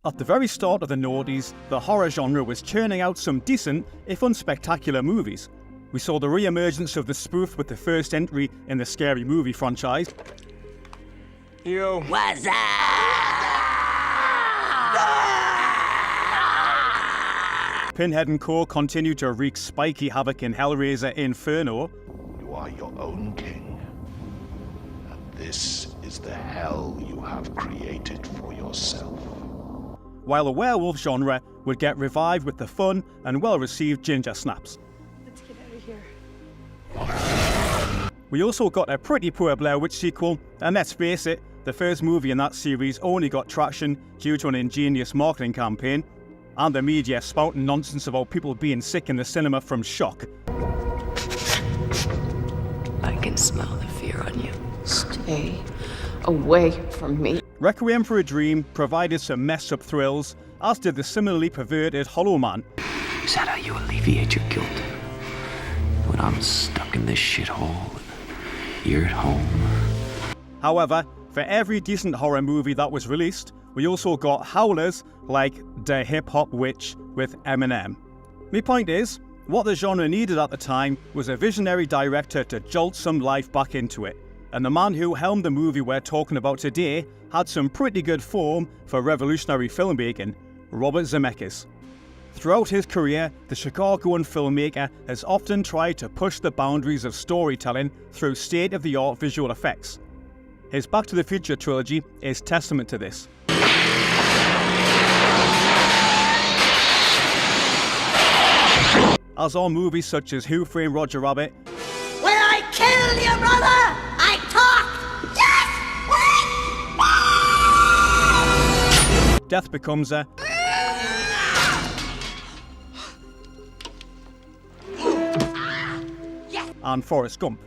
At the very start of the noughties, the horror genre was churning out some decent, if unspectacular, movies. We saw the re-emergence of the spoof with the first entry in the Scary Movie franchise. Yo. What's up? Pinhead and co. continued to wreak spiky havoc in Hellraiser Inferno. You are your own king, and this is the hell you have created for yourself. While the werewolf genre would get revived with the fun and well-received Ginger Snaps. Let's get out of here. We also got a pretty poor Blair Witch sequel, and let's face it, the first movie in that series only got traction due to an ingenious marketing campaign, and the media spouting nonsense about people being sick in the cinema from shock. I can smell the fear on you. Stay away from me. Requiem for a Dream provided some messed up thrills, as did the similarly perverted Hollow Man. Is that how you alleviate your guilt? When I'm stuck in this shithole, you're at home. However, for every decent horror movie that was released, we also got howlers like The Hip Hop Witch with Eminem. My point is, what the genre needed at the time was a visionary director to jolt some life back into it, and the man who helmed the movie we're talking about today had some pretty good form for revolutionary filmmaking, Robert Zemeckis. Throughout his career, the Chicagoan filmmaker has often tried to push the boundaries of storytelling through state-of-the-art visual effects. His Back to the Future trilogy is testament to this. As are movies such as Who Framed Roger Rabbit, When I killed your brother, I talked! Yes! Wait! Death Becomes a... and Forrest Gump.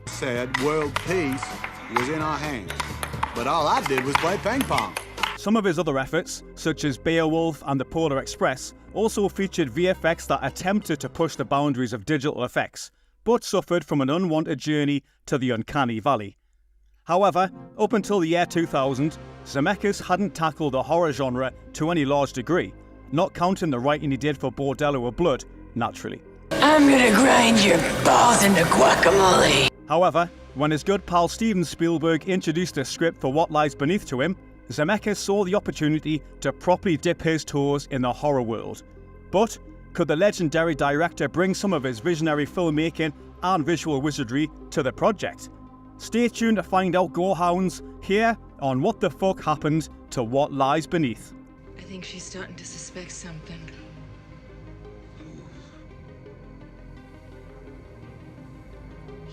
Said world peace was in our hands, but all I did was play ping pong. Some of his other efforts, such as Beowulf and The Polar Express, also featured VFX that attempted to push the boundaries of digital effects, but suffered from an unwanted journey to the uncanny valley. However, up until the year 2000, Zemeckis hadn't tackled the horror genre to any large degree, not counting the writing he did for Bordello of Blood, naturally. I'm gonna grind your balls into guacamole. However, when his good pal Steven Spielberg introduced a script for What Lies Beneath to him, Zemeckis saw the opportunity to properly dip his toes in the horror world. But could the legendary director bring some of his visionary filmmaking and visual wizardry to the project? Stay tuned to find out, Gorehounds, here on What the Fuck Happened to What Lies Beneath. I think she's starting to suspect something.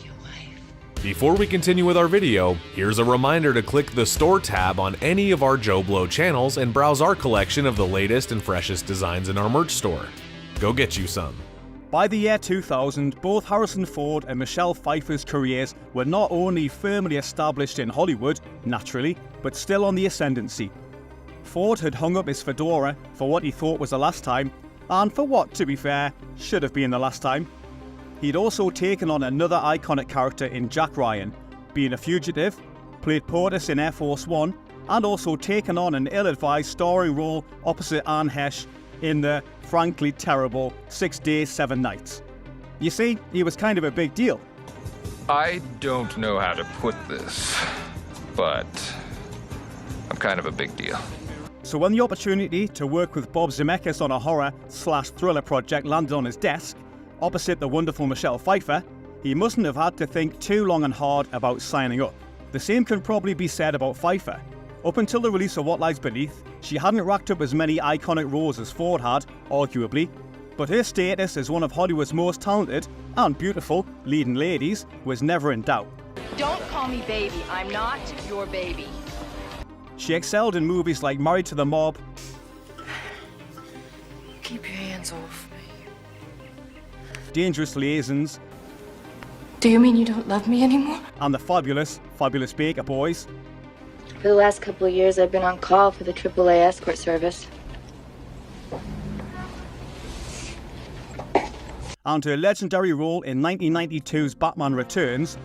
Your wife. Before we continue with our video, here's a reminder to click the Store tab on any of our Joe Blow channels and browse our collection of the latest and freshest designs in our merch store. Go get you some. By the year 2000, both Harrison Ford and Michelle Pfeiffer's careers were not only firmly established in Hollywood, naturally, but still on the ascendancy. Ford had hung up his fedora for what he thought was the last time, and for what, to be fair, should have been the last time. He'd also taken on another iconic character in Jack Ryan, being a fugitive, played POTUS in Air Force One, and also taken on an ill-advised starring role opposite Anne Heche in the frankly terrible 6 Days, 7 Nights. You see, he was kind of a big deal. I don't know how to put this, but I'm kind of a big deal. So when the opportunity to work with Bob Zemeckis on a horror/thriller project landed on his desk, opposite the wonderful Michelle Pfeiffer, he mustn't have had to think too long and hard about signing up. The same can probably be said about Pfeiffer. Up until the release of What Lies Beneath, she hadn't racked up as many iconic roles as Ford had, arguably, but her status as one of Hollywood's most talented and beautiful leading ladies was never in doubt. Don't call me baby. I'm not your baby. She excelled in movies like Married to the Mob, Keep your hands off me. Dangerous Liaisons, Do you mean you don't love me anymore? and the fabulous Baker Boys. For the last couple of years, I've been on call for the AAA escort service. And her legendary role in 1992's Batman Returns,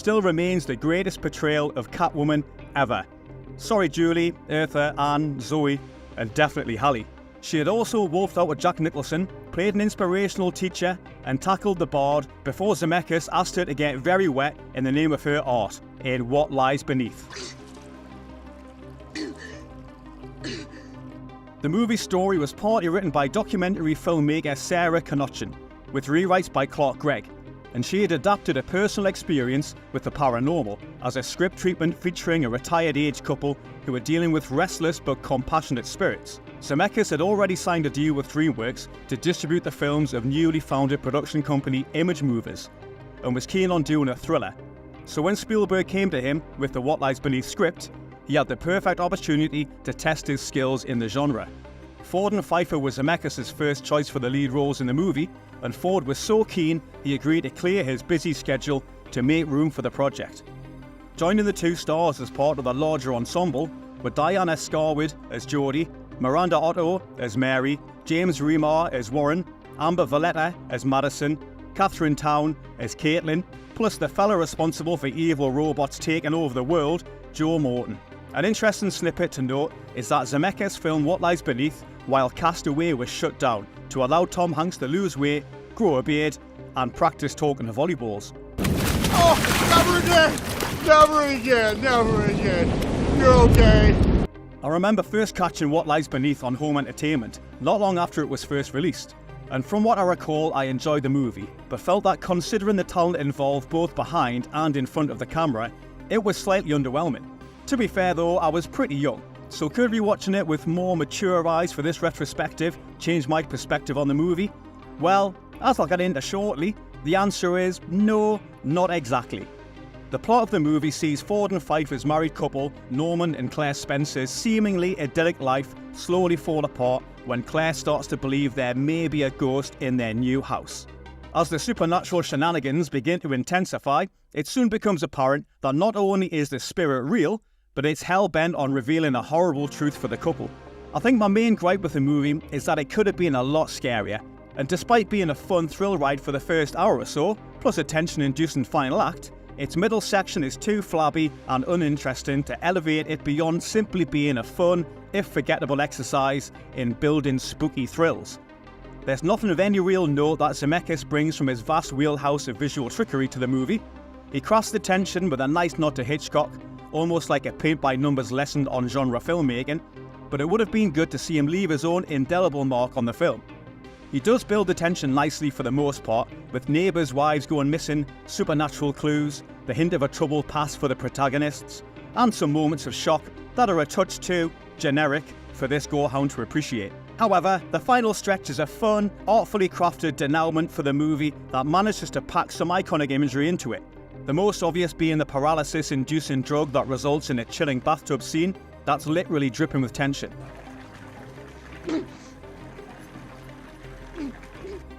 still remains the greatest portrayal of Catwoman ever. Sorry Julie, Eartha, Anne, Zoe, and definitely Hallie. She had also wolfed out with Jack Nicholson, played an inspirational teacher, and tackled the Bard before Zemeckis asked her to get very wet in the name of her art in What Lies Beneath. The movie's story was partly written by documentary filmmaker Sarah Knotchen, with rewrites by Clark Gregg, and she had adapted a personal experience with the paranormal as a script treatment featuring a retired age couple who were dealing with restless but compassionate spirits. Zemeckis had already signed a deal with DreamWorks to distribute the films of newly founded production company Image Movers, and was keen on doing a thriller. So when Spielberg came to him with the What Lies Beneath script, he had the perfect opportunity to test his skills in the genre. Ford and Pfeiffer was Zemeckis' first choice for the lead roles in the movie, and Ford was so keen he agreed to clear his busy schedule to make room for the project. Joining the two stars as part of the larger ensemble were Diana Scarwood as Jodie, Miranda Otto as Mary, James Remar as Warren, Amber Valletta as Madison, Catherine Town as Caitlin, plus the fella responsible for evil robots taking over the world, Joe Morton. An interesting snippet to note is that Zemeckis filmed What Lies Beneath while Castaway was shut down to allow Tom Hanks to lose weight, grow a beard, and practice talking to volleyballs. Oh, never again! Never again! Never again! You're okay. I remember first catching What Lies Beneath on home entertainment, not long after it was first released. And from what I recall, I enjoyed the movie, but felt that considering the talent involved both behind and in front of the camera, it was slightly underwhelming. To be fair though, I was pretty young, so could rewatching it with more mature eyes for this retrospective change my perspective on the movie? Well, as I'll get into shortly, the answer is no, not exactly. The plot of the movie sees Ford and Pfeiffer's married couple, Norman and Claire Spencer's seemingly idyllic life slowly fall apart when Claire starts to believe there may be a ghost in their new house. As the supernatural shenanigans begin to intensify, it soon becomes apparent that not only is the spirit real, but it's hell-bent on revealing a horrible truth for the couple. I think my main gripe with the movie is that it could have been a lot scarier, and despite being a fun thrill ride for the first hour or so, plus a tension-inducing final act, its middle section is too flabby and uninteresting to elevate it beyond simply being a fun, if forgettable exercise in building spooky thrills. There's nothing of any real note that Zemeckis brings from his vast wheelhouse of visual trickery to the movie. He crafts the tension with a nice nod to Hitchcock, almost like a paint-by-numbers lesson on genre filmmaking, but it would have been good to see him leave his own indelible mark on the film. He does build the tension nicely for the most part, with neighbours' wives going missing, supernatural clues, the hint of a troubled past for the protagonists, and some moments of shock that are a touch too generic for this gorehound to appreciate. However, the final stretch is a fun, artfully crafted denouement for the movie that manages to pack some iconic imagery into it. The most obvious being the paralysis-inducing drug that results in a chilling bathtub scene that's literally dripping with tension.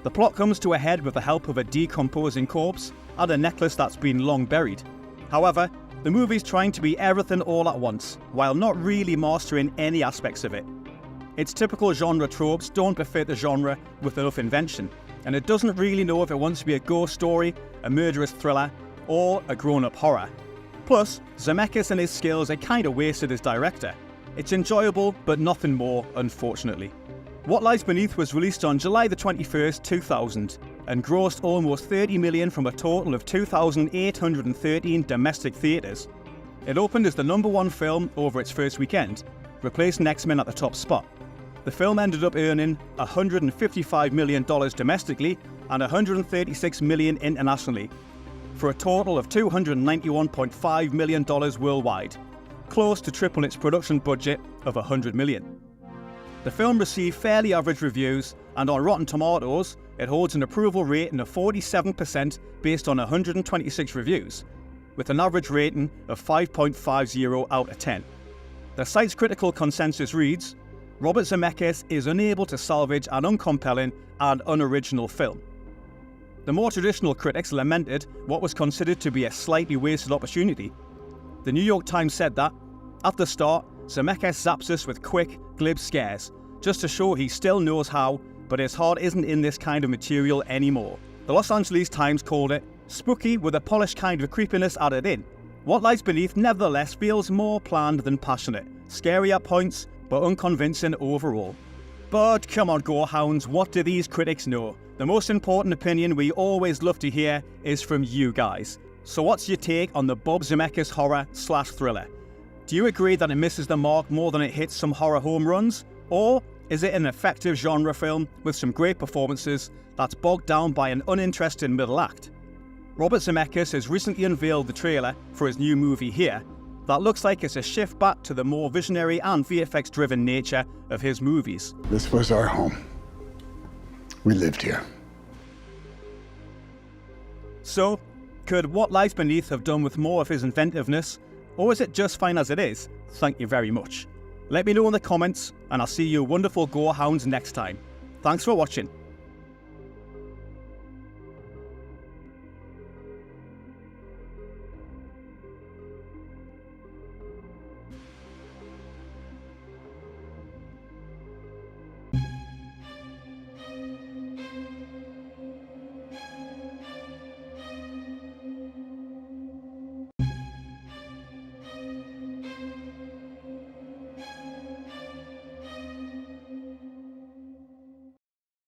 The plot comes to a head with the help of a decomposing corpse and a necklace that's been long buried. However, the movie's trying to be everything all at once, while not really mastering any aspects of it. Its typical genre tropes don't befit the genre with enough invention, and it doesn't really know if it wants to be a ghost story, a murderous thriller, or a grown-up horror. Plus, Zemeckis and his skills are kinda wasted as director. It's enjoyable, but nothing more, unfortunately. What Lies Beneath was released on July the 21st, 2000, and grossed almost $30 million from a total of 2,813 domestic theatres. It opened as the #1 film over its first weekend, replacing X-Men at the top spot. The film ended up earning $155 million domestically and $136 million internationally, for a total of $291.5 million worldwide, close to triple its production budget of $100 million. The film received fairly average reviews, and on Rotten Tomatoes, it holds an approval rating of 47% based on 126 reviews, with an average rating of 5.50 out of 10. The site's critical consensus reads, Robert Zemeckis is unable to salvage an uncompelling and unoriginal film. The more traditional critics lamented what was considered to be a slightly wasted opportunity. The New York Times said that, at the start, Zemeckis zaps us with quick, glib scares, just to show he still knows how, but his heart isn't in this kind of material anymore. The Los Angeles Times called it Spooky with a polished kind of creepiness added in. What Lies Beneath nevertheless feels more planned than passionate, scary at points, but unconvincing overall. But come on Gorehounds, what do these critics know? The most important opinion we always love to hear is from you guys. So what's your take on the Bob Zemeckis horror/thriller? Do you agree that it misses the mark more than it hits some horror home runs? Or is it an effective genre film with some great performances that's bogged down by an uninteresting middle act? Robert Zemeckis has recently unveiled the trailer for his new movie Here that looks like it's a shift back to the more visionary and VFX-driven nature of his movies. This was our home. We lived here. So, could What Lies Beneath have done with more of his inventiveness, or is it just fine as it is? Thank you very much. Let me know in the comments, and I'll see you wonderful Gorehounds next time. Thanks for watching.